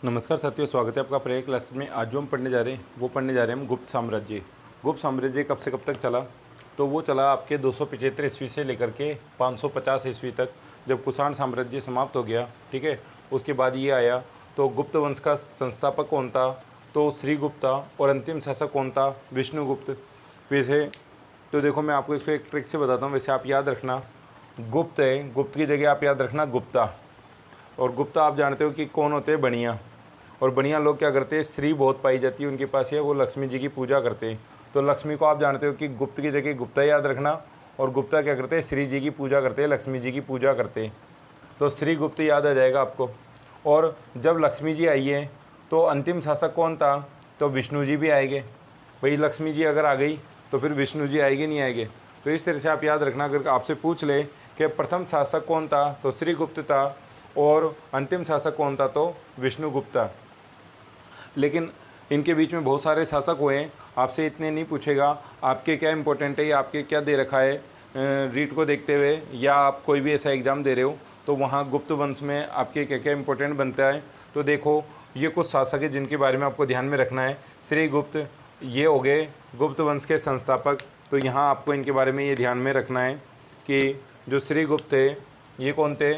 नमस्कार साथियों, स्वागत है आपका प्रेयर क्लास में। आज जो हम पढ़ने जा रहे हैं हम गुप्त साम्राज्य। गुप्त साम्राज्य कब से कब तक चला? तो वो चला आपके 275 ईस्वी से लेकर के 550 ईस्वी तक, जब कुषाण साम्राज्य समाप्त हो गया। ठीक है, उसके बाद ये आया। तो गुप्त वंश का संस्थापक कौन था? तो श्रीगुप्त था। और अंतिम शासक कौन था? विष्णुगुप्त। वैसे तो देखो, मैं आपको इसको एक ट्रिक से बताता हूँ। वैसे आप याद रखना, गुप्त है, गुप्त की जगह आप याद रखना गुप्ता। और गुप्ता आप जानते हो कि कौन होते हैं? बनिया। और बढ़िया लोग क्या करते हैं? स्त्री बहुत पाई जाती है उनके पास, है वो लक्ष्मी जी की पूजा करते हैं। तो लक्ष्मी को आप जानते हो कि गुप्त की जगह गुप्ता याद रखना। और गुप्ता क्या करते हैं? श्री जी की पूजा करते हैं, लक्ष्मी जी की पूजा करते हैं। तो श्री गुप्त याद आ जाएगा आपको। और जब लक्ष्मी जी आई है तो अंतिम शासक कौन था? तो विष्णु जी भी आएंगे। भाई लक्ष्मी जी अगर आ गई तो फिर विष्णु जी आएंगे नहीं आएंगे? तो इस तरह से आप याद रखना। अगर आपसे पूछ ले कि प्रथम शासक कौन था, तो श्रीगुप्त था। और अंतिम शासक कौन था? तो विष्णुगुप्त था। लेकिन इनके बीच में बहुत सारे शासक हुए हैं। आपसे इतने नहीं पूछेगा आपके क्या इंपॉर्टेंट है या आपके क्या दे रखा है रीट को देखते हुए, या आप कोई भी ऐसा एग्ज़ाम दे रहे हो तो वहाँ गुप्त वंश में आपके क्या क्या इंपॉर्टेंट बनता है। तो देखो, ये कुछ शासक है जिनके बारे में आपको ध्यान में रखना है। श्रीगुप्त ये हो गए गुप्त वंश के संस्थापक। तो यहाँ आपको इनके बारे में ये ध्यान में रखना है कि जो श्रीगुप्त थे ये कौन थे?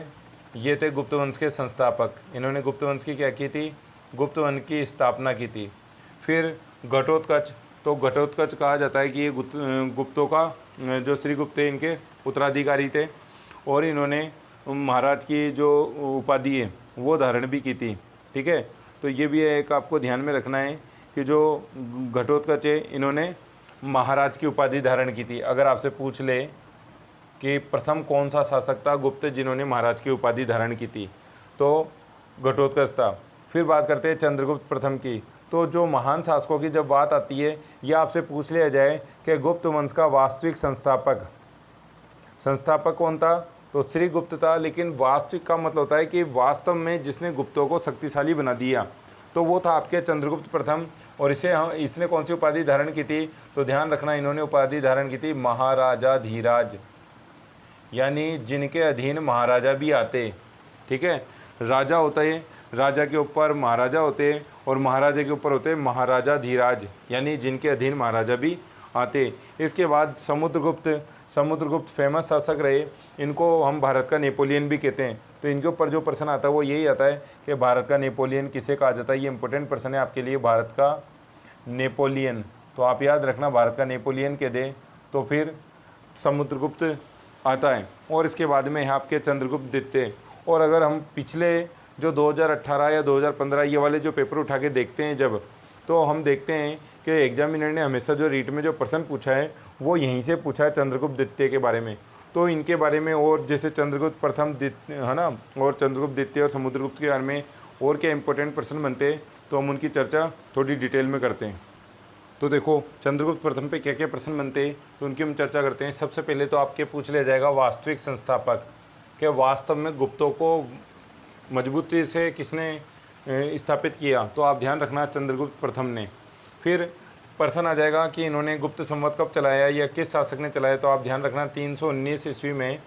ये थे गुप्त वंश के संस्थापक। इन्होंने गुप्त वंश की क्या की थी? गुप्त वंश की स्थापना की थी। फिर घटोत्कच, तो घटोत्कच कहा जाता है कि ये गुप्तों का जो श्रीगुप्त थे इनके उत्तराधिकारी थे। और इन्होंने महाराज की जो उपाधि है वो धारण भी की थी। ठीक है, तो ये भी एक आपको ध्यान में रखना है कि जो घटोत्कच है इन्होंने महाराज की उपाधि धारण की थी। अगर आपसे पूछ ले कि प्रथम कौन सा शासक था गुप्त जिन्होंने महाराज की उपाधि धारण की थी, तो घटोत्कच था। फिर बात करते हैं चंद्रगुप्त प्रथम की। तो जो महान शासकों की जब बात आती है, यह आपसे पूछ लिया जाए कि गुप्त वंश का वास्तविक संस्थापक कौन था? तो श्रीगुप्त था। लेकिन वास्तविक का मतलब होता है कि वास्तव में जिसने गुप्तों को शक्तिशाली बना दिया, तो वो था आपके चंद्रगुप्त प्रथम। और इसने कौन सी उपाधि धारण की थी? तो ध्यान रखना, इन्होंने उपाधि धारण की थी महाराजा धीराज, यानी जिनके अधीन महाराजा भी आते। ठीक है, राजा होता है, राजा के ऊपर महाराजा होते हैं, और महाराजा के ऊपर होते हैं महाराजा धीराज, यानी जिनके अधीन महाराजा भी आते। इसके बाद समुद्रगुप्त फेमस शासक रहे। इनको हम भारत का नेपोलियन भी कहते हैं। तो इनके ऊपर जो प्रश्न आता है वो यही आता है कि भारत का नेपोलियन किसे कहा जाता है। ये इंपॉर्टेंट प्रश्न है आपके लिए, भारत का नेपोलियन। तो आप याद रखना, भारत का नेपोलियन कह दें तो फिर समुद्रगुप्त आता है। और इसके बाद में यहाँ आपके चंद्रगुप्त द्वितीय। और अगर हम पिछले जो 2018 या 2015 ये वाले जो पेपर उठा के देखते हैं जब, तो हम देखते हैं कि एग्जामिनर ने हमेशा जो रीट में जो प्रश्न पूछा है वो यहीं से पूछा है, चंद्रगुप्त द्वितीय के बारे में। तो इनके बारे में, और जैसे चंद्रगुप्त प्रथम द्वितीय है ना, और चंद्रगुप्त द्वितीय और समुद्रगुप्त के बारे में और क्या इंपॉर्टेंट प्रश्न बनते हैं, तो हम उनकी चर्चा थोड़ी डिटेल में करते हैं। तो देखो, चंद्रगुप्त प्रथम पे क्या क्या प्रश्न बनते हैं तो उनकी हम चर्चा करते हैं। सबसे पहले तो आपके पूछ लिया जाएगा वास्तविक संस्थापक, कि वास्तव में गुप्तों को मजबूती से किसने स्थापित किया। तो आप ध्यान रखना, चंद्रगुप्त प्रथम ने। फिर प्रश्न आ जाएगा कि इन्होंने गुप्त संवत कब चलाया या किस शासक ने चलाया। तो आप ध्यान रखना, 319 ईस्वी में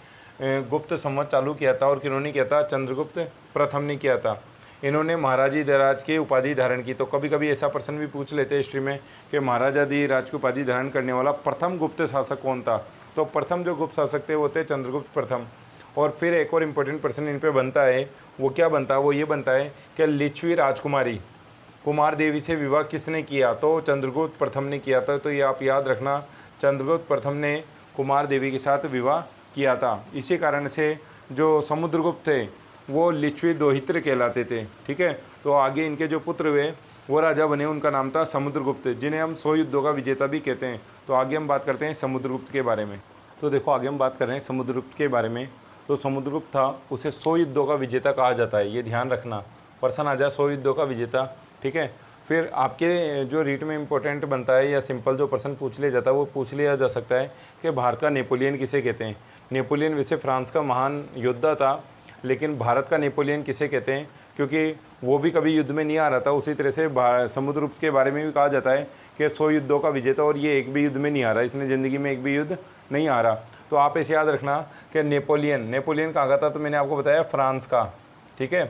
गुप्त संवत चालू किया था। और किन्होंने किया था? चंद्रगुप्त प्रथम ने किया था। इन्होंने महाराजी धीराज की उपाधि धारण की। तो कभी कभी ऐसा प्रश्न भी पूछ लेते हैं हिस्ट्री में कि महाराजा धीराज की उपाधि धारण करने वाला प्रथम गुप्त शासक कौन था। तो प्रथम जो गुप्त शासक थे वो थे चंद्रगुप्त प्रथम। और फिर एक और इम्पोर्टेंट प्रश्न इन पे बनता है, वो क्या बनता है? वो ये बनता है कि लिच्छवी राजकुमारी कुमार देवी से विवाह किसने किया? तो चंद्रगुप्त प्रथम ने किया था। तो ये आप याद रखना, चंद्रगुप्त प्रथम ने कुमार देवी के साथ विवाह किया था। इसी कारण से जो समुद्रगुप्त थे वो लिच्छवी दोहित्र कहलाते थे। ठीक है, तो आगे इनके जो पुत्र हुए वो राजा बने, उनका नाम था समुद्रगुप्त, जिन्हें हम 100 युद्धों का विजेता भी कहते हैं। तो आगे हम बात करते हैं समुद्रगुप्त के बारे में। तो देखो, आगे हम बात कर रहे हैं समुद्रगुप्त के बारे में। तो समुद्रगुप्त था, उसे 100 युद्धों का विजेता कहा जाता है। ये ध्यान रखना, पर्सन आ जाए 100 युद्धों का विजेता। ठीक है, फिर आपके जो रीट में इंपॉर्टेंट बनता है या सिंपल जो प्रश्न पूछ लिया जाता है वो पूछ लिया जा सकता है कि भारत का नेपोलियन किसे कहते हैं। नेपोलियन वैसे फ्रांस का महान योद्धा था, लेकिन भारत का नेपोलियन किसे कहते हैं? क्योंकि वो भी कभी युद्ध में नहीं आ रहा था। उसी तरह से समुद्रगुप्त के बारे में भी कहा जाता है कि 100 युद्धों का विजेता, और ये एक भी युद्ध में नहीं आ रहा, इसने ज़िंदगी में एक भी युद्ध नहीं आ रहा। तो आप ऐसे याद रखना कि नेपोलियन कहाँ का था? तो मैंने आपको बताया फ्रांस का। ठीक है,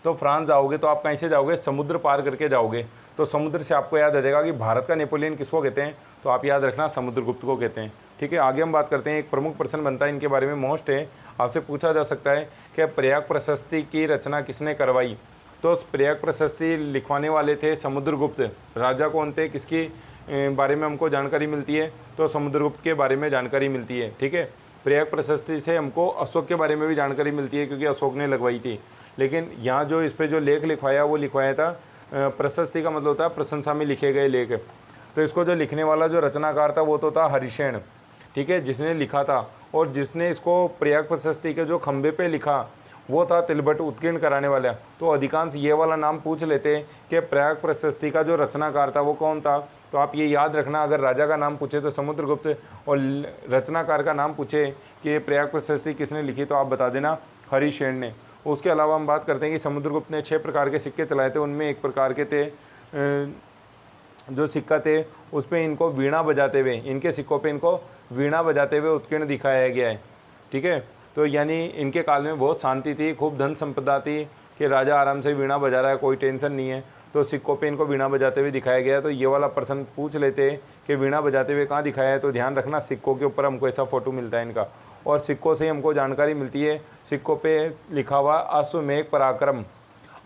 तो फ्रांस जाओगे तो आप कहीं से जाओगे, समुद्र पार करके जाओगे। तो समुद्र से आपको याद आ जाएगा कि भारत का नेपोलियन किसको कहते हैं, तो आप याद रखना समुद्रगुप्त को कहते हैं। ठीक है, आगे हम बात करते हैं। एक प्रमुख प्रश्न बनता है इनके बारे में, मोस्ट है, आपसे पूछा जा सकता है कि प्रयाग प्रशस्ति की रचना किसने करवाई। तो प्रयाग प्रशस्ति लिखवाने वाले थे समुद्रगुप्त। राजा कौन थे, किसकी बारे में हमको जानकारी मिलती है, तो समुद्रगुप्त के बारे में जानकारी मिलती है। ठीक है, प्रयाग प्रशस्ति से हमको अशोक के बारे में भी जानकारी मिलती है, क्योंकि अशोक ने लगवाई थी। लेकिन यहाँ जो इस पर जो लेख लिखवाया वो लिखवाया था, प्रशस्ति का मतलब होता है प्रशंसा में लिखे गए लेख। तो इसको जो लिखने वाला जो रचनाकार था वो तो था हरिशेन। ठीक है, जिसने लिखा था, और जिसने इसको प्रयाग प्रशस्ति के जो खंबे पे लिखा वो था तिलबट, उत्कीर्ण कराने वाला। तो अधिकांश ये वाला नाम पूछ लेते हैं कि प्रयाग प्रशस्ति का जो रचनाकार था वो कौन था। तो आप ये याद रखना, अगर राजा का नाम पूछे तो समुद्रगुप्त, और रचनाकार का नाम पूछे कि प्रयाग प्रशस्ति किसने लिखी, तो आप बता देना हरिशेन ने। उसके अलावा हम बात करते हैं कि समुद्रगुप्त ने 6 प्रकार के सिक्के चलाए थे। उनमें एक प्रकार के थे जो सिक्का थे उस पर इनको वीणा बजाते हुए, इनके सिक्कों पे इनको वीणा बजाते हुए उत्कीर्ण दिखाया गया है। ठीक है, तो यानी इनके काल में बहुत शांति थी, खूब धन संपदा थी, कि राजा आराम से वीणा बजा रहा है, कोई टेंशन नहीं है। तो सिक्कों पे इनको वीणा बजाते हुए दिखाया गया। तो ये वाला प्रश्न पूछ लेते हैं कि वीणा बजाते हुए कहाँ दिखाया है, तो ध्यान रखना सिक्कों के ऊपर हमको ऐसा फोटो मिलता है इनका, और सिक्कों से ही हमको जानकारी मिलती है। सिक्कों पे लिखा हुआ अश्वमेघ पराक्रम।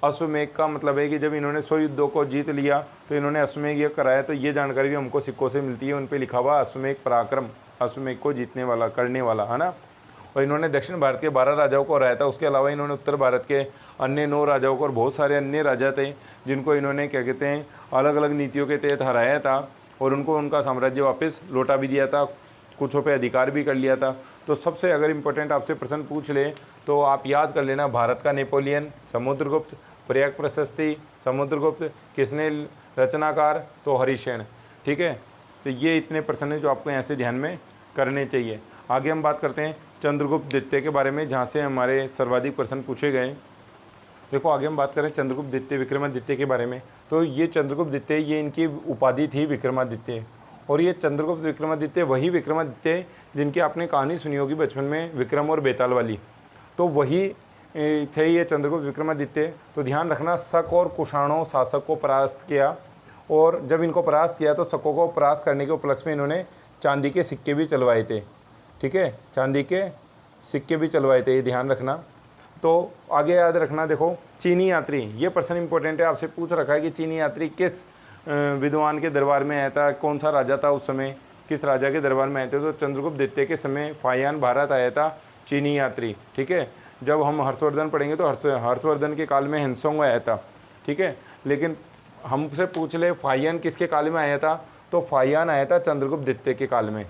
अश्वमेघ का मतलब है कि जब इन्होंने 100 युद्धों को जीत लिया तो इन्होंने अश्वमेघ यज्ञ कराया। तो ये जानकारी भी हमको सिक्कों से मिलती है, उन पे लिखा हुआ अश्वमेघ पराक्रम, अश्वमेघ को जीतने वाला, करने वाला, है ना। और इन्होंने दक्षिण भारत के 12 राजाओं को हराया था। उसके अलावा इन्होंने उत्तर भारत के अन्य 9 राजाओं को और बहुत सारे अन्य राजा थे जिनको इन्होंने क्या कहते हैं अलग अलग नीतियों के तहत हराया था, और उनको उनका साम्राज्य वापस लौटा भी दिया था, कुछों पे अधिकार भी कर लिया था। तो सबसे अगर इम्पोर्टेंट आपसे प्रश्न पूछ ले तो आप याद कर लेना, भारत का नेपोलियन समुद्रगुप्त, प्रयाग प्रशस्ति समुद्रगुप्त, किसने रचनाकार, तो हरिशेन। ठीक है, तो ये इतने प्रश्न हैं जो आपको यहाँ से ध्यान में करने चाहिए। आगे हम बात करते हैं चंद्रगुप्त द्वितीय के बारे में, जहाँ से हमारे सर्वाधिक प्रश्न पूछे गए। देखो आगे हम बात करें चंद्रगुप्त द्वितीय विक्रमादित्य के बारे में। तो ये चंद्रगुप्त द्वितीय, ये इनकी उपाधि थी विक्रमादित्य। और ये चंद्रगुप्त विक्रमादित्य वही विक्रमादित्य जिनकी आपने कहानी सुनी होगी बचपन में, विक्रम और बेताल वाली, तो वही थे ये चंद्रगुप्त विक्रमादित्य। तो ध्यान रखना, शक और कुषाणों शासक को परास्त किया, और जब इनको परास्त किया तो शकों को परास्त करने के उपलक्ष्य में इन्होंने चांदी के सिक्के भी चलवाए थे। ठीक है, चांदी के सिक्के भी चलवाए थे, ये ध्यान रखना। तो आगे याद रखना, देखो चीनी यात्री, ये प्रश्न इंपॉर्टेंट है, आपसे पूछ रखा है कि चीनी यात्री किस विद्वान के दरबार में आया था, कौन सा राजा था उस समय, किस राजा के दरबार में आए थे। तो चंद्रगुप्त द्वितीय के समय फाहियान भारत आया था चीनी यात्री। ठीक है, जब हम हर्षवर्धन पढ़ेंगे तो हर्षवर्धन के काल में हेनसोंग आया था। ठीक है, लेकिन हमसे पूछ ले फाहियान किसके काल में आया था, तो फाहियान आया था चंद्रगुप्त द्वितीय के काल में।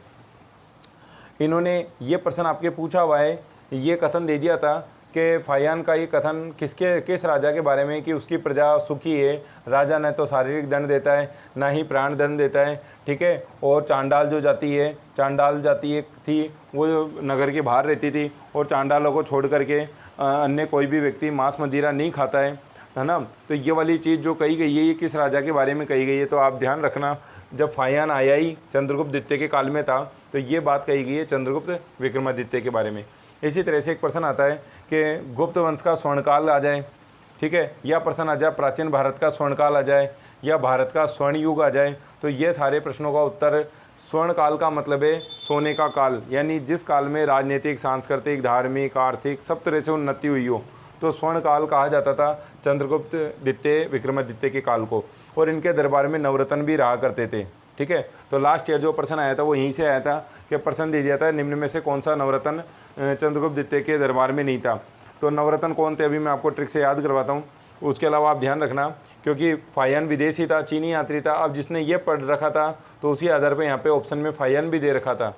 इन्होंने ये प्रश्न आपके पूछा हुआ है, ये कथन दे दिया था कि फाहियान का ये कथन किस राजा के बारे में, कि उसकी प्रजा सुखी है, राजा न तो शारीरिक दंड देता है ना ही प्राण दंड देता है। ठीक है, और चांडाल जो जाति है, चांडाल जाति एक थी, वो नगर के बाहर रहती थी, और चांडालों को छोड़ करके अन्य कोई भी व्यक्ति मांस मदिरा नहीं खाता है ना। तो ये वाली चीज़ जो कही गई है ये किस राजा के बारे में कही गई है, तो आप ध्यान रखना, जब फाहियान आया ही चंद्रगुप्त द्वितीय के काल में था, तो ये बात कही गई है चंद्रगुप्त विक्रमादित्य के बारे में। इसी तरह से एक प्रश्न आता है कि गुप्त वंश का स्वर्णकाल आ जाए। ठीक है, या प्रश्न आ जाए प्राचीन भारत का स्वर्णकाल आ जाए, या भारत का स्वर्ण युग आ जाए। तो ये सारे प्रश्नों का उत्तर, स्वर्ण काल का मतलब है सोने का काल, यानी जिस काल में राजनीतिक, सांस्कृतिक, धार्मिक, आर्थिक सब तरह से उन्नति हुई हो, तो स्वर्ण काल कहा जाता था चंद्रगुप्त द्वितीय विक्रमादित्य के काल को। और इनके दरबार में नवरत्न भी रहा करते थे। ठीक है, तो लास्ट ईयर जो प्रश्न आया था वो यहीं से आया था कि प्रश्न दे दिया था निम्न में से कौन सा नवरत्न चंद्रगुप्त द्वितीय के दरबार में नहीं था। तो नवरत्न कौन थे अभी मैं आपको ट्रिक से याद करवाता हूँ। उसके अलावा आप ध्यान रखना, क्योंकि फाहियान विदेशी था, चीनी यात्री था, अब जिसने ये पढ़ रखा था तो उसी आधार पर यहाँ पे ऑप्शन में फाहियान भी दे रखा था,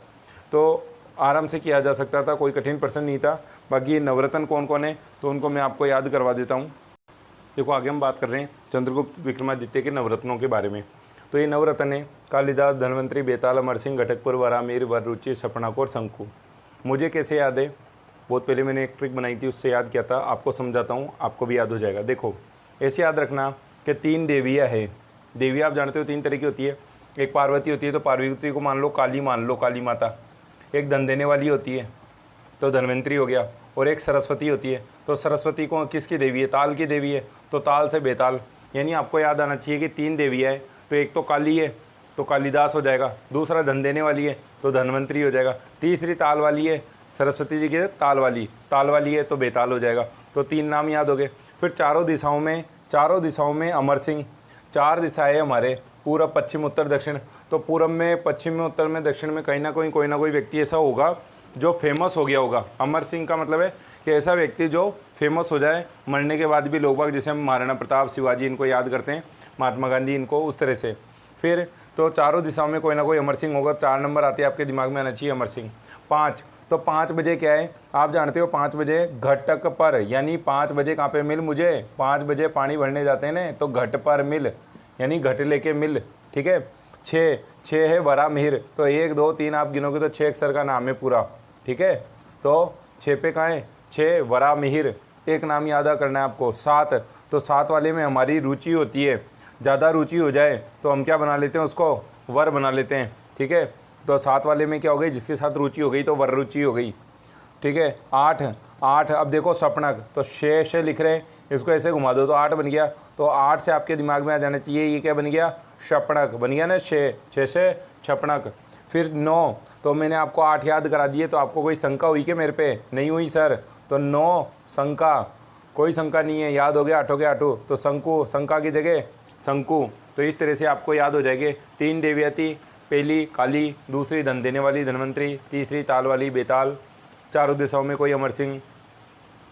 तो आराम से किया जा सकता था, कोई कठिन प्रश्न नहीं था। बाकी नवरत्न कौन कौन है तो उनको मैं आपको याद करवा देता हूँ। देखो आगे हम बात कर रहे हैं चंद्रगुप्त विक्रमादित्य के नवरत्नों के बारे में। तो ये नवरत्न है कालिदास, धन्वंतरी, बेताल, अमर सिंह, घटकपुर, वरामीर, वररुचि, सपनाकोर, शंकु। मुझे कैसे याद है, बहुत पहले मैंने एक ट्रिक बनाई थी, उससे याद किया था, आपको समझाता हूँ, आपको भी याद हो जाएगा। देखो ऐसे याद रखना कि 3 देवियाँ है। देवियाँ आप जानते हो 3 तरह की होती है, एक पार्वती होती है, तो पार्वती को मान लो काली, मान लो काली माता। एक धन देने वाली होती है तो धन्वंतरी हो गया, और एक सरस्वती होती है तो सरस्वती को किसकी देवी है? ताल की देवी है, तो ताल से बेताल। यानी आपको याद आना चाहिए कि 3 देवियाँ है, तो एक तो काली है तो कालिदास हो जाएगा, दूसरा धन देने वाली है तो धनवंतरी हो जाएगा, तीसरी ताल वाली है सरस्वती जी की, ताल वाली है तो बेताल हो जाएगा। तो 3 नाम याद हो गए। फिर चारों दिशाओं में अमर सिंह। 4 दिशाएं हमारे, पूरब, पश्चिम, उत्तर, दक्षिण। तो पूरब में, पश्चिम में, उत्तर में, दक्षिण में कहीं ना कोई ना कोई व्यक्ति ऐसा होगा जो फेमस हो गया होगा। अमर सिंह का मतलब है कि ऐसा व्यक्ति जो फेमस हो जाए, मरने के बाद भी लोग बाग, जैसे हम महाराणा प्रताप, शिवाजी इनको याद करते हैं, महात्मा गांधी इनको, उस तरह से। फिर तो चारों दिशाओं में कोई ना कोई अमर सिंह होगा। 4 नंबर आते हैं आपके दिमाग में आना चाहिए अमर सिंह। 5, तो 5 बजे क्या है आप जानते हो? 5 बजे घटक पर, यानी 5 बजे कहाँ पे मिल? मुझे 5 बजे पानी भरने जाते हैं ना, तो घट पर मिल, यानी घट लेके मिल। ठीक है। 6 है वरा मिहिर। तो 1 2 3 आप गिनोगे तो 6 अक्षर का नाम है पूरा। ठीक है। तो 6 पे कहाँ है? 6 वरा मिहिर, एक नाम याद करना है आपको। 7, तो 7 वाले में हमारी रुचि होती है। ज़्यादा रुचि हो जाए तो हम क्या बना लेते हैं? उसको वर बना लेते हैं। ठीक है। तो 7 वाले में क्या हो गई? जिसके साथ रुचि हो गई तो वर रुचि हो गई। ठीक है। 8, अब देखो सपनक, तो शेष लिख रहे हैं, इसको ऐसे घुमा दो तो 8 बन गया। तो 8 से आपके दिमाग में आ जाना चाहिए, ये क्या बन गया? शपणक बन गया ना, 6 से छपणक। फिर 9, तो मैंने आपको 8 याद करा दिए, तो आपको कोई शंका हुई कि मेरे पे? नहीं हुई सर। तो 9 शंका, कोई शंका नहीं है, याद हो गया 8 के 8। तो शंकु, शंका की जगह शंकु। तो इस तरह से आपको याद हो जाएंगे। 3 देवियाँ थी, पहली काली, दूसरी धन देने वाली धनवंतरी, तीसरी ताल वाली बेताल। चारों दिशाओं में कोई अमर सिंह।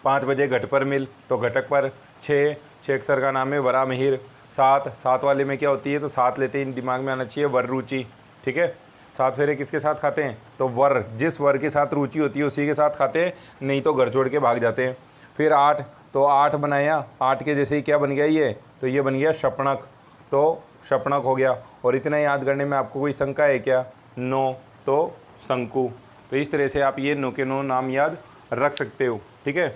5 बजे घट पर मिल, तो घटक पर। 6 अक्षर का नाम है वरा मिहिर। 7 वाले में क्या होती है? तो 7 लेते ही दिमाग में आना चाहिए वर रुचि। ठीक है। 7 फेरे किसके साथ खाते हैं? तो वर, जिस वर के साथ रुचि होती है उसी के साथ खाते हैं, नहीं तो घर छोड़ के भाग जाते हैं। फिर 8, तो 8 बनाया, 8 के जैसे ही क्या बन गया ये? तो ये बन गया शपणक। तो शपणक हो गया। और इतना याद करने में आपको कोई शंका है क्या? 9, तो शंकु। तो इस तरह से आप ये 9 के 9 नाम याद रख सकते हो। ठीक है।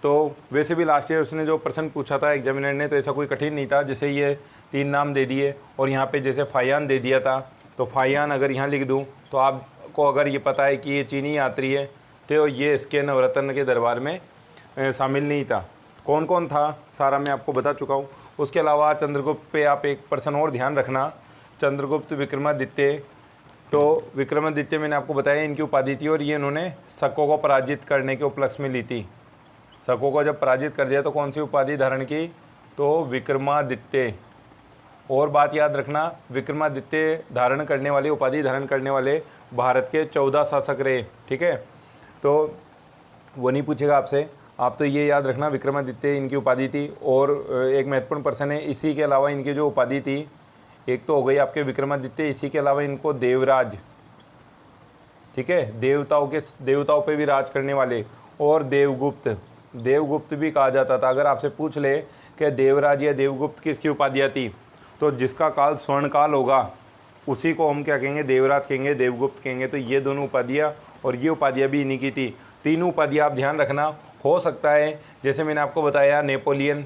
तो वैसे भी लास्ट ईयर उसने जो प्रश्न पूछा था एग्जामिनर ने, तो ऐसा कोई कठिन नहीं था। जैसे ये 3 नाम दे दिए और यहाँ पे जैसे फायान दे दिया था, तो फायान अगर यहाँ लिख दूँ तो आपको अगर ये पता है कि ये चीनी यात्री है, तो ये इसके नवरत्न के दरबार में शामिल नहीं था। कौन कौन था सारा मैं आपको बता चुका हूँ। उसके अलावा चंद्रगुप्त पे आप एक पर्सन और ध्यान रखना, चंद्रगुप्त विक्रमादित्य। तो विक्रमादित्य मैंने आपको बताया इनकी उपाधि थी, और ये इन्होंने शकों को पराजित करने के उपलक्ष्य में ली थी। शकों को जब पराजित कर दिया तो कौन सी उपाधि धारण की? तो विक्रमादित्य। और बात याद रखना, विक्रमादित्य धारण करने वाले, उपाधि धारण करने वाले भारत के 14 शासक रहे। ठीक है। तो वो नहीं पूछेगा आपसे, आप तो ये याद रखना विक्रमादित्य इनकी उपाधि थी। और एक महत्वपूर्ण पर्सन है, इसी के अलावा इनकी जो उपाधि थी, एक तो हो गई आपके विक्रमादित्य, इसी के अलावा इनको देवराज। ठीक है। देवताओं पे भी राज करने वाले। और देवगुप्त भी कहा जाता था। अगर आपसे पूछ ले कि देवराज या देवगुप्त किसकी उपाधियाँ थी, तो जिसका काल स्वर्ण काल होगा उसी को हम क्या कहेंगे? देवराज कहेंगे, देवगुप्त कहेंगे। तो ये दोनों उपाधियाँ और ये उपाधियाँ भी इन्हीं की थी। तीनों उपाधियाँ आप ध्यान रखना। हो सकता है जैसे मैंने आपको बताया नेपोलियन।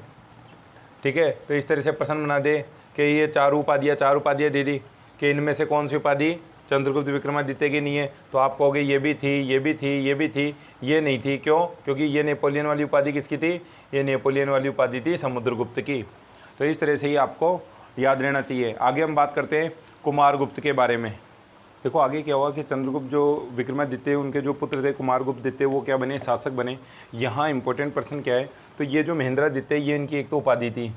ठीक है। तो इस तरह से प्रश्न बना दे कि ये 4 उपाधियाँ दे दी कि इनमें से कौन सी उपाधि चंद्रगुप्त विक्रमादित्य की नहीं है, तो आप कहोगे ये भी थी, ये भी थी, ये भी थी, ये नहीं थी। क्यों? क्योंकि ये नेपोलियन वाली उपाधि किसकी थी? ये नेपोलियन वाली उपाधि थी समुद्रगुप्त की। तो इस तरह से ही आपको याद रहना चाहिए। आगे हम बात करते हैं कुमारगुप्त के बारे में। देखो आगे क्या हुआ कि चंद्रगुप्त जो विक्रमादित्य, उनके जो पुत्र थे कुमारगुप्त द्वितीय, वो क्या बने? शासक बने। यहाँ इंपॉर्टेंट पर्सन क्या है? तो ये जो महेंद्रादित्य, ये इनकी एक तो उपाधि थी।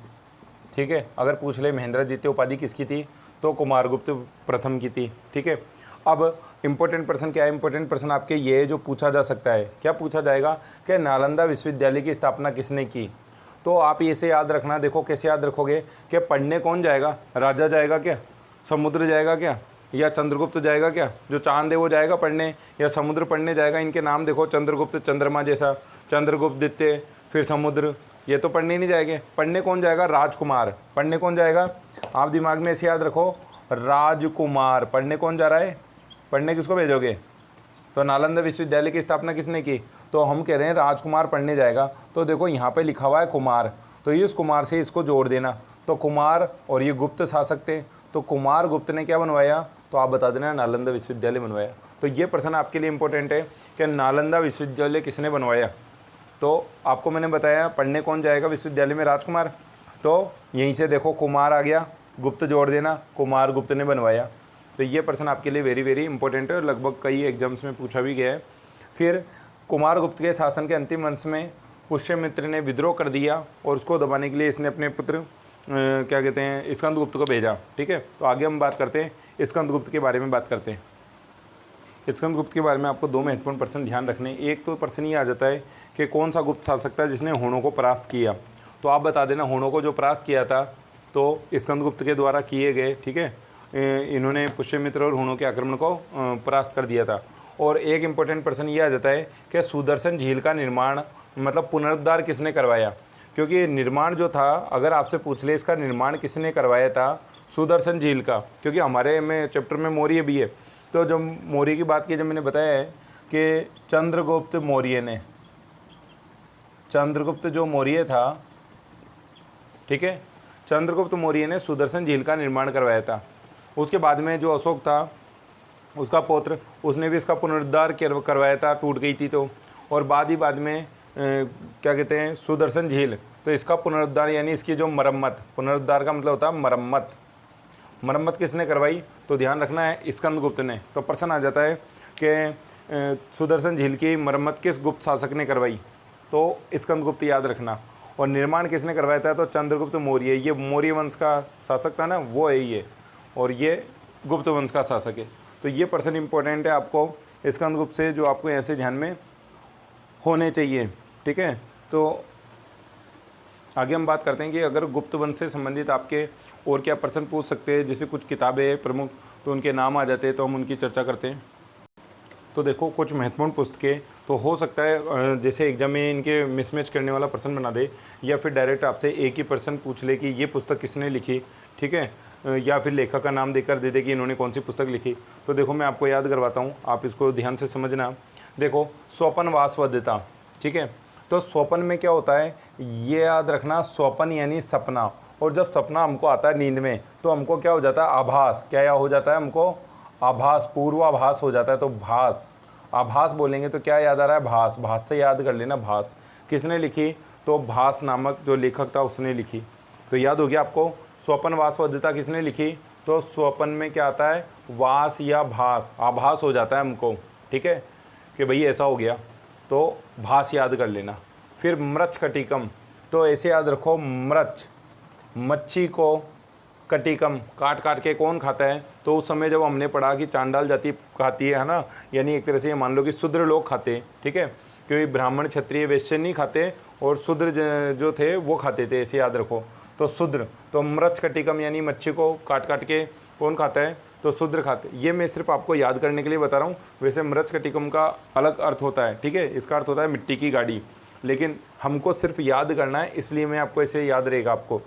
ठीक है। अगर पूछ ले महेंद्रादित्य उपाधि किसकी थी, तो कुमारगुप्त प्रथम की थी। ठीक है। अब इंपॉर्टेंट पर्सन क्या है? इंपॉर्टेंट पर्सन आपके ये जो पूछा जा सकता है, क्या पूछा जाएगा कि नालंदा विश्वविद्यालय की स्थापना किसने की? तो आप इसे याद रखना। देखो कैसे याद रखोगे कि पढ़ने कौन जाएगा? राजा जाएगा क्या? समुद्र जाएगा क्या? या चंद्रगुप्त जाएगा क्या? जो चांद है वो जाएगा पढ़ने, या समुद्र पढ़ने जाएगा? इनके नाम देखो, चंद्रगुप्त चंद्रमा जैसा, चंद्रगुप्त द्वितीय, फिर समुद्र, ये तो पढ़ने नहीं जाएंगे। पढ़ने कौन जाएगा? राजकुमार। पढ़ने कौन जाएगा? आप दिमाग में ऐसे याद रखो, राजकुमार। पढ़ने कौन जा रहा है? पढ़ने किसको भेजोगे? तो नालंदा विश्वविद्यालय की स्थापना किसने की? तो हम कह रहे हैं राजकुमार पढ़ने जाएगा। तो देखो यहाँ पे लिखा हुआ है कुमार, तो ये इस कुमार से इसको जोड़ देना। तो कुमार और ये गुप्त शासक थे, तो कुमार गुप्त ने क्या बनवाया? तो आप बता देना नालंदा विश्वविद्यालय बनवाया। तो ये प्रश्न आपके लिए इंपॉर्टेंट है कि नालंदा विश्वविद्यालय किसने बनवाया। तो आपको मैंने बताया पढ़ने कौन जाएगा विश्वविद्यालय में, राजकुमार। तो यहीं से देखो कुमार आ गया, गुप्त जोड़ देना, कुमार गुप्त ने बनवाया। तो ये प्रश्न आपके लिए वेरी वेरी इंपॉर्टेंट है, लगभग कई एग्जाम्स में पूछा भी गया है। फिर कुमार गुप्त के शासन के अंतिम वंश में पुष्यमित्र ने विद्रोह कर दिया और उसको दबाने के लिए इसने अपने पुत्र क्या कहते हैं स्कंदगुप्त को भेजा। ठीक है, तो आगे हम बात करते हैं स्कंदगुप्त के बारे में बात करते हैं। स्कंदगुप्त के बारे में आपको दो महत्वपूर्ण प्रश्न ध्यान रखने। एक तो प्रश्न ये आ जाता है कि कौन सा गुप्त शासक था जिसने हुणों को परास्त किया, तो आप बता देना हुणों को जो परास्त किया था तो स्कंदगुप्त के द्वारा किए गए। ठीक है, इन्होंने पुष्यमित्र और हुणों के आक्रमण को परास्त कर दिया था। और एक इम्पोर्टेंट प्रश्न ये आ जाता है कि सुदर्शन झील का निर्माण मतलब पुनरुद्धार किसने करवाया, क्योंकि निर्माण जो था अगर आपसे पूछ ले इसका निर्माण किसने करवाया था, सुदर्शन झील का, क्योंकि हमारे में चैप्टर में मौर्य भी है। तो जब मौर्य की बात की, जब मैंने बताया है कि चंद्रगुप्त मौर्य ने, चंद्रगुप्त जो मौर्य था, ठीक है, चंद्रगुप्त मौर्य ने सुदर्शन झील का निर्माण करवाया था। उसके बाद में जो अशोक था उसका पौत्र, उसने भी इसका पुनरुद्धार करवाया था, टूट गई थी तो। और बाद में क्या कहते हैं सुदर्शन झील, तो इसका पुनरुद्धार यानी इसकी जो मरम्मत, पुनरुद्धार का मतलब होता है मरम्मत, मरम्मत किसने करवाई, तो ध्यान रखना है स्कंदगुप्त ने। तो प्रश्न आ जाता है कि सुदर्शन झील की मरम्मत किस गुप्त शासक ने करवाई, तो स्कंदगुप्त याद रखना। और निर्माण किसने करवाया था, तो चंद्रगुप्त मौर्य, ये मौर्य वंश का शासक था ना, वो है ये, और ये गुप्त वंश का शासक है। तो ये प्रश्न इंपॉर्टेंट है आपको स्कंदगुप्त से, जो आपको ऐसे ध्यान में होने चाहिए। ठीक है, तो आगे हम बात करते हैं कि अगर गुप्त वंश से संबंधित आपके और क्या प्रश्न पूछ सकते हैं, जैसे कुछ किताबें प्रमुख तो उनके नाम आ जाते हैं, तो हम उनकी चर्चा करते हैं। तो देखो कुछ महत्वपूर्ण पुस्तकें तो हो सकता है जैसे एग्जाम में इनके मिसमैच करने वाला प्रश्न बना दे, या फिर डायरेक्ट आपसे एक ही प्रश्न पूछ ले कि ये पुस्तक किसने लिखी। ठीक है, या फिर लेखक का नाम देकर दे दे कि इन्होंने कौन सी पुस्तक लिखी। तो देखो मैं आपको याद करवाता हूँ, आप इसको ध्यान से समझना। देखो स्वपन वासवदता, ठीक है, तो स्वपन में क्या होता है ये याद रखना, स्वपन यानी सपना। और जब सपना हमको आता है नींद में तो हमको क्या हो जाता है, आभास। क्या हो जाता है हमको, आभास, पूर्वाभास हो जाता है। तो भास, आभास बोलेंगे तो क्या याद आ रहा है, भास। भास से याद कर लेना, भास किसने लिखी, तो भास नामक जो लेखक था उसने लिखी। तो याद हो गया आपको। स्वपन वासवदता किसने लिखी, तो स्वपन में क्या आता है, वास या भास, आभास हो जाता है हमको। ठीक है, कि भाई ऐसा हो गया, तो भास याद कर लेना। फिर मृच्छकटिकम, तो ऐसे याद रखो, मृच्छ मच्छी को, कटिकम काट काट के कौन खाता है, तो उस समय जब हमने पढ़ा कि चांडाल जाति खाती है ना, यानी एक तरह से ये मान लो कि शूद्र लोग खाते हैं। ठीक है, क्योंकि ब्राह्मण क्षत्रिय वैश्य नहीं खाते और शूद्र जो थे वो खाते थे, ऐसे याद रखो। तो शूद्र, तो मृच्छकटिकम यानी मच्छी को काट काट के कौन खाता है, तो शूद्र खाते। ये मैं सिर्फ आपको याद करने के लिए बता रहा हूँ। वैसे मृच्छकटिकम का अलग अर्थ होता है, ठीक है, इसका अर्थ होता है मिट्टी की गाड़ी, लेकिन हमको सिर्फ याद करना है, इसलिए मैं आपको ऐसे याद रहेगा आपको।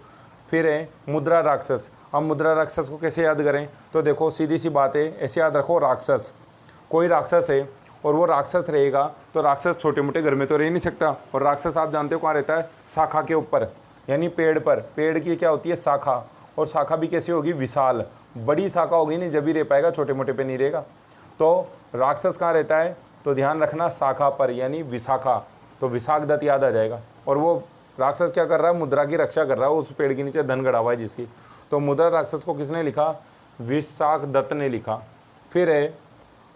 फिर है मुद्रा राक्षस। अब मुद्रा राक्षस को कैसे याद करें, तो देखो सीधी सी बात है, ऐसे याद रखो, राक्षस, कोई राक्षस है और वो राक्षस रहेगा, तो राक्षस छोटे मोटे घर में तो रह नहीं सकता। और राक्षस आप जानते हो कहाँ रहता है, शाखा के ऊपर, यानी पेड़ पर। पेड़ की क्या होती है, शाखा, और शाखा भी कैसी होगी, विशाल, बड़ी शाखा होगी नहीं, जब भी रह पाएगा, छोटे मोटे पे नहीं रहेगा। तो राक्षस कहाँ रहता है, तो ध्यान रखना शाखा पर, यानी विशाखा। तो विशाख दत्त याद आ जाएगा। और वो राक्षस क्या कर रहा है, मुद्रा की रक्षा कर रहा है, उस पेड़ के नीचे धन गड़ा हुआ है जिसकी। तो मुद्रा राक्षस को किसने लिखा, विशाख दत्त ने लिखा। फिर है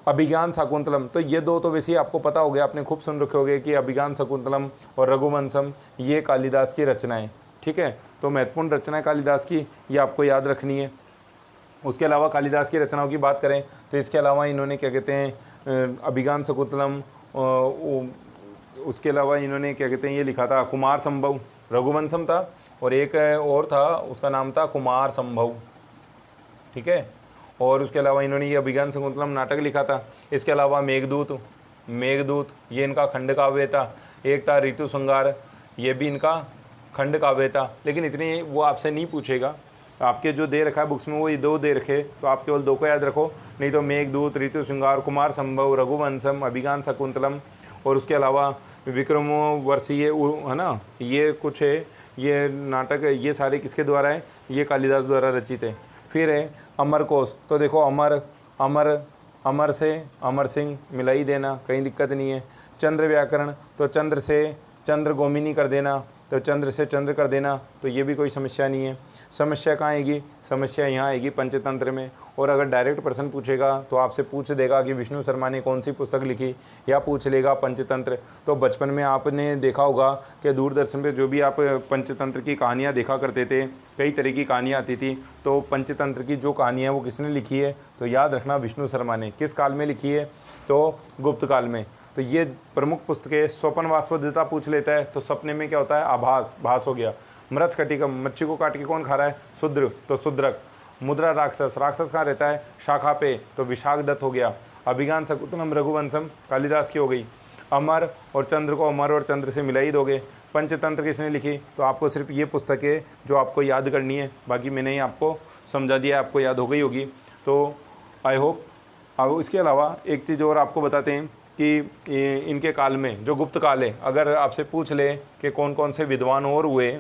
अभिज्ञान शाकुंतलम, तो ये दो तो वैसे ही आपको पता हो गया, आपने खूब सुन रखे होंगे कि अभिज्ञान शाकुंतलम और रघुवंशम ये कालिदास की रचनाएं। ठीक है, तो महत्वपूर्ण रचना है कालिदास की, ये आपको याद रखनी है। उसके अलावा कालिदास की रचनाओं की बात करें तो इसके अलावा इन्होंने क्या कहते हैं, अभिज्ञान शाकुंतलम, उसके अलावा इन्होंने क्या कहते हैं ये लिखा था कुमार संभव, रघुवंशम था, और एक और था उसका नाम था कुमार संभव। ठीक है, और उसके अलावा इन्होंने ये अभिज्ञान शाकुंतलम नाटक लिखा था। इसके अलावा मेघदूत, मेघदूत ये इनका खंड काव्य था। एक था ऋतु श्रृंगार, ये भी इनका खंड काव्य था, लेकिन इतनी वो आपसे नहीं पूछेगा। आपके जो दे रखा है बुक्स में वो ये दो दे रखे, तो आप केवल दो को याद रखो, नहीं तो मेघदूत, ऋतु श्रृंगार, कुमार संभव, रघुवंशम, अभिज्ञान शाकुंतलम, और उसके अलावा विक्रमोर्वशीय है ना, ये कुछ है, ये नाटक है, ये सारे किसके द्वारा है, ये कालिदास द्वारा रचित है। फिर है अमरकोश, तो देखो अमर, अमर, अमर से अमर सिंह मिला ही देना, कहीं दिक्कत नहीं है। चंद्र व्याकरण, तो चंद्र से चंद्र गोमिनी कर देना, तो चंद्र से चंद्र कर देना, तो ये भी कोई समस्या नहीं है। समस्या कहाँ आएगी? समस्या यहाँ आएगी पंचतंत्र में। और अगर डायरेक्ट प्रश्न पूछेगा तो आपसे पूछ देगा कि विष्णु शर्मा ने कौन सी पुस्तक लिखी, या पूछ लेगा पंचतंत्र। तो बचपन में आपने देखा होगा कि दूरदर्शन पे जो भी आप पंचतंत्र की कहानियाँ देखा करते थे, कई तरह की कहानियाँ आती थी, तो पंचतंत्र की जो कहानी है वो किसने लिखी है? तो याद रखना विष्णु शर्मा ने। किस काल में लिखी है? तो गुप्त काल में। तो ये प्रमुख पुस्तकें। स्वप्न वास्तवता पूछ लेता है, तो सपने में क्या होता है? आभास, भास हो गया। मृच्छकटिकम, मच्छी को काट के कौन खा रहा है? शूद्र, तो शूद्रक। मुद्रा राक्षस, राक्षस कहाँ रहता है? शाखा पे, तो विशाखदत्त हो गया। अभिज्ञान शकुंतलम रघुवंशम कालिदास की हो गई। अमर और चंद्र को अमर और चंद्र से मिला ही दोगे। पंचतंत्र किसने लिखी? तो आपको सिर्फ ये पुस्तकें जो आपको याद करनी है, बाकी मैंने ही आपको समझा दिया, आपको याद हो गई होगी। तो आई होप। अब इसके अलावा एक चीज़ और आपको बताते हैं कि इनके काल में जो गुप्त काल है, अगर आपसे पूछ ले कि कौन कौन से विद्वान और हुए,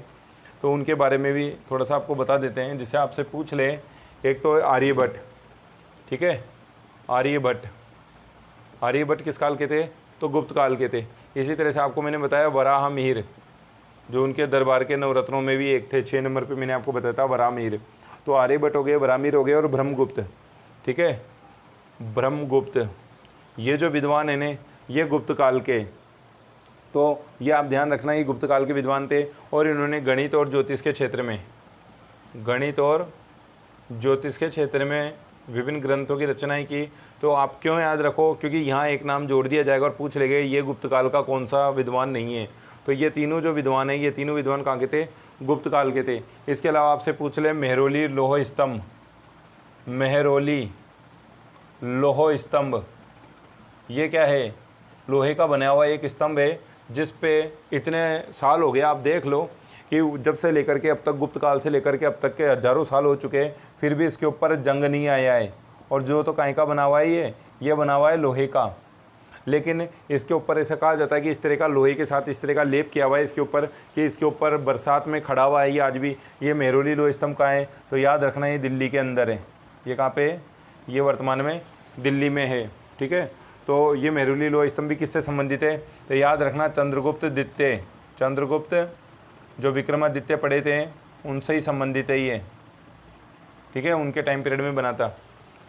तो उनके बारे में भी थोड़ा सा आपको बता देते हैं। जिसे आपसे पूछ ले, एक तो आर्यभट्ट, ठीक है, आर्यभट्ट। आर्यभट्ट किस काल के थे? तो गुप्त काल के थे। इसी तरह से आपको मैंने बताया वराह मिहिर, जो उनके दरबार के नवरत्नों में भी एक थे। 6 नंबर पे मैंने आपको बताया था वराह मिहिर। तो आर्यभट्ट हो गए, वराहमिहिर हो गए, और ब्रह्मगुप्त, ठीक है, ब्रह्मगुप्त। ये जो विद्वान है ने, ये गुप्त काल के। तो ये आप ध्यान रखना, ये गुप्त काल के विद्वान थे। और इन्होंने गणित और ज्योतिष के क्षेत्र में, गणित और ज्योतिष के क्षेत्र में विभिन्न ग्रंथों की रचनाएं की। तो आप क्यों याद रखो? क्योंकि यहाँ एक नाम जोड़ दिया जाएगा और पूछ लेंगे ये गुप्त काल का कौन सा विद्वान नहीं है। तो ये तीनों जो विद्वान हैं, ये तीनों विद्वान कहाँ के थे? गुप्त काल के थे। इसके अलावा आपसे पूछ ले मेहरौली लौह स्तंभ, मेहरौली लौह स्तंभ, ये क्या है? लोहे का बना हुआ एक स्तंभ है, जिस पे इतने साल हो गए, आप देख लो कि जब से लेकर के अब तक, गुप्त काल से लेकर के अब तक के हज़ारों साल हो चुके हैं, फिर भी इसके ऊपर जंग नहीं आया है। और जो तो काहे का बना हुआ है ये बना हुआ है लोहे का। लेकिन इसके ऊपर ऐसा कहा जाता है कि इस तरह का लोहे के साथ इस तरह का लेप किया हुआ है इसके ऊपर, कि इसके ऊपर बरसात में खड़ा हुआ है ये आज भी। ये मेहरौली लोह स्तंभ कहाँ है? तो याद रखना, ये दिल्ली के अंदर है। ये कहाँ पे है? ये वर्तमान में दिल्ली में है, ठीक है। तो ये मेहरौली लोह स्तंभ भी किससे संबंधित है? तो याद रखना चंद्रगुप्त द्वितीय, चंद्रगुप्त जो विक्रमादित्य पढ़े थे उनसे ही संबंधित है ये, ठीक है, उनके टाइम पीरियड में बना था।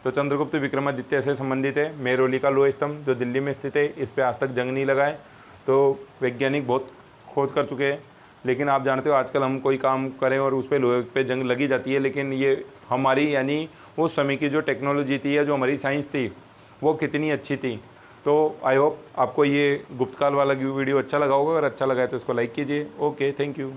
तो चंद्रगुप्त विक्रमादित्य से संबंधित है। मेहरौली का लोह स्तंभ जो दिल्ली में स्थित है, इस पर आज तक जंग नहीं लगा है। तो वैज्ञानिक बहुत खोज कर चुके हैं, लेकिन आप जानते हो आजकल हम कोई काम करें और उस पर लोहे पे जंग लगी जाती है। लेकिन ये हमारी, यानी उस समय की जो टेक्नोलॉजी थी या जो हमारी साइंस थी, वो कितनी अच्छी थी। तो आई होप आपको ये गुप्तकाल वाला वीडियो अच्छा लगा होगा। अगर अच्छा लगा है तो इसको लाइक कीजिए। Okay, thank you.